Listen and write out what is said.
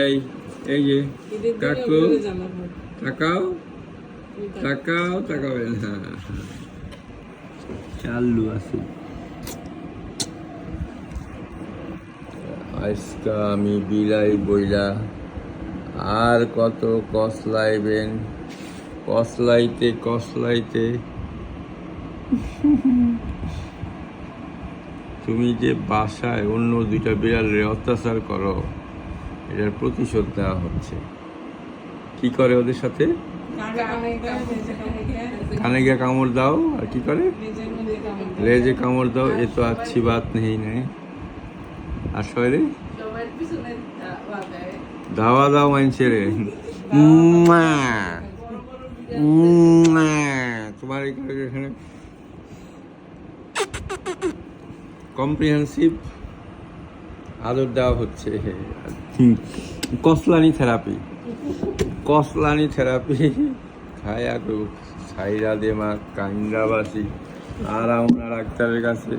এই এই যে কাকু তাকাও তাকাও তাকাবেন। হ্যাঁ চালু আছে। আজকা আমি বিলাই বইলা আর কত কসলাইবেন, কসলাইতে কসলাইতে তুমি যে বাসায় অন্য দুইটা বিড়ালের অত্যাচার করো, এটার প্রতিশোধ দেওয়া হচ্ছে। কি করে ওদের সাথে? কানে গিয়ে কামড় দাও। আর কি করে? লেজে কামড় দাও। এ তো अच्छी बात नहीं है। আর শহরে ধাওয়া দাও মানছে রে। তোমার এখানে কম্প্রিহেন্সিভ আদর দেওয়া হচ্ছে। কসলানি থেরাপি, কসলানি থেরাপি খায়া সাইরা দে মা কাইন্দাবাসি। আর আমরা ডাক্তারের কাছে